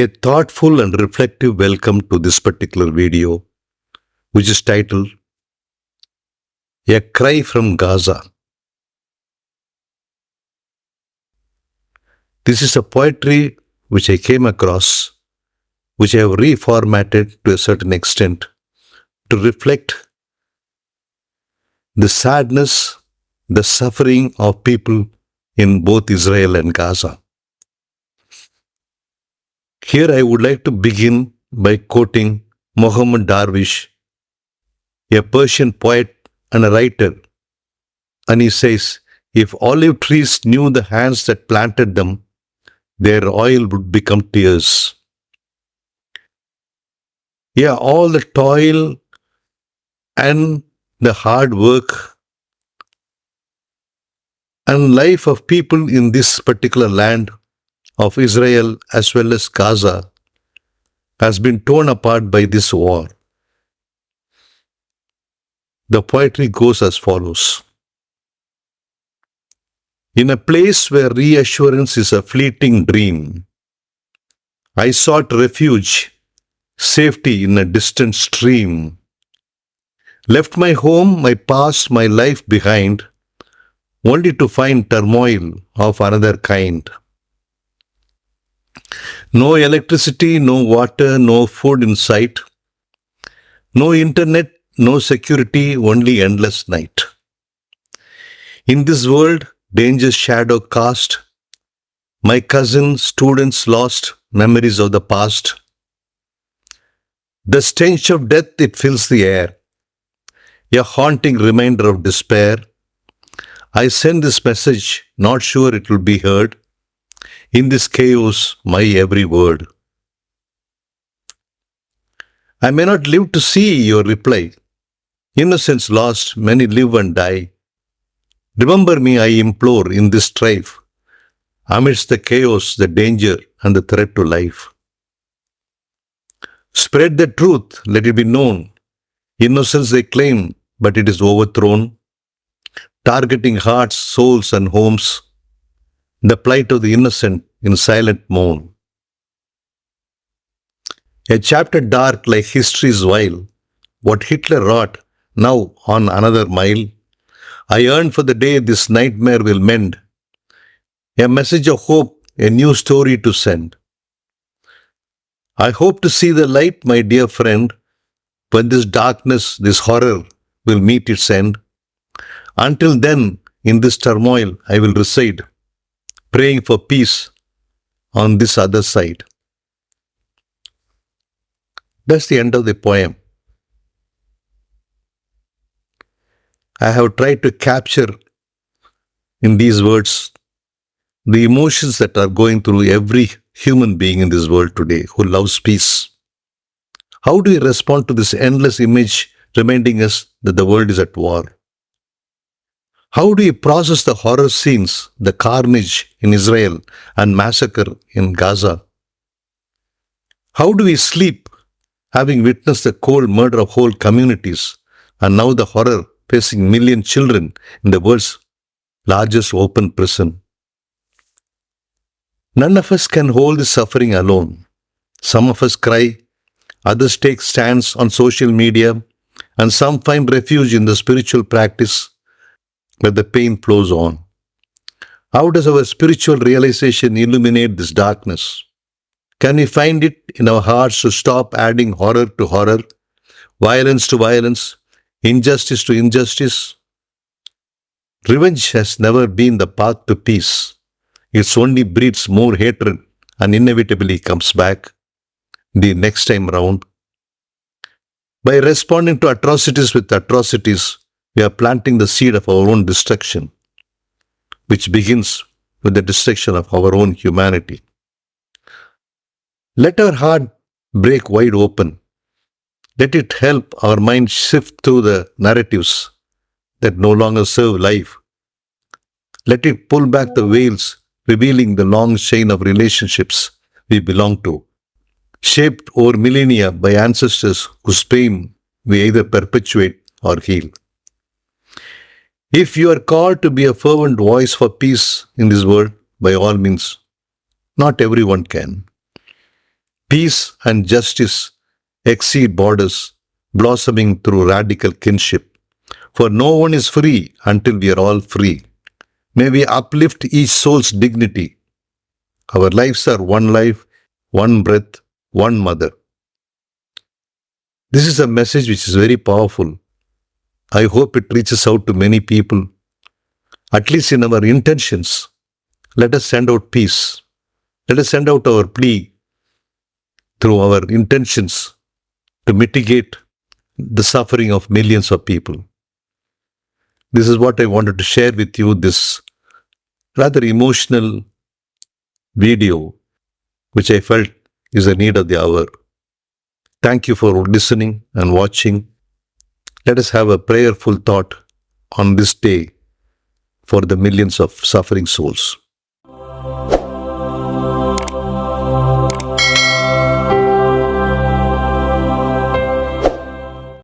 A thoughtful and reflective welcome to this particular video, which is titled A Cry from Gaza. This is a poetry which I came across, which I have reformatted to a certain extent to reflect the sadness, the suffering of people in both Israel and Gaza. Here I would like to begin by quoting Mohammad Darwish, a Persian poet and a writer, and he says, "If olive trees knew the hands that planted them, their oil would become tears." Yeah, all the toil and the hard work and life of people in this particular land of Israel as well as Gaza has been torn apart by this war. The poetry goes as follows. In a place where reassurance is a fleeting dream, I sought refuge, safety in a distant stream. Left my home, my past, my life behind, only to find turmoil of another kind. No electricity, no water, no food in sight. No internet, no security, only endless night. In this world, danger's shadow cast. My cousin, students lost, memories of the past. The stench of death, it fills the air. A haunting reminder of despair. I send this message, not sure it will be heard. In this chaos, my every word. I may not live to see your reply. Innocence lost, many live and die. Remember me, I implore, in this strife, amidst the chaos, the danger, and the threat to life. Spread the truth, let it be known. Innocence they claim, but it is overthrown, targeting hearts, souls, and homes. The plight of the innocent in silent moan. A chapter dark like history's vile, what Hitler wrought, now on another mile. I yearn for the day this nightmare will mend. A message of hope, a new story to send. I hope to see the light, my dear friend, when this darkness, this horror will meet its end. Until then, in this turmoil, I will reside, praying for peace on this other side. That's the end of the poem. I have tried to capture in these words the emotions that are going through every human being in this world today who loves peace. How do we respond to this endless image reminding us that the world is at war? How do we process the horror scenes, the carnage in Israel and massacre in Gaza? How do we sleep having witnessed the cold murder of whole communities and now the horror facing million children in the world's largest open prison? None of us can hold this suffering alone. Some of us cry, others take stands on social media, and some find refuge in the spiritual practice where the pain flows on. How does our spiritual realization illuminate this darkness? Can we find it in our hearts to stop adding horror to horror, violence to violence, injustice to injustice? Revenge has never been the path to peace. It only breeds more hatred and inevitably comes back the next time round. By responding to atrocities with atrocities, we are planting the seed of our own destruction, which begins with the destruction of our own humanity. Let our heart break wide open. Let it help our mind sift through the narratives that no longer serve life. Let it pull back the veils, revealing the long chain of relationships we belong to, shaped over millennia by ancestors whose pain we either perpetuate or heal. If you are called to be a fervent voice for peace in this world, by all means, not everyone can. Peace and justice exceed borders, blossoming through radical kinship. For no one is free until we are all free. May we uplift each soul's dignity. Our lives are one life, one breath, one mother. This is a message which is very powerful. I hope it reaches out to many people. At least in our intentions, let us send out peace. Let us send out our plea through our intentions to mitigate the suffering of millions of people. This is what I wanted to share with you, this rather emotional video, which I felt is a need of the hour. Thank you for listening and watching. Let us have a prayerful thought on this day for the millions of suffering souls.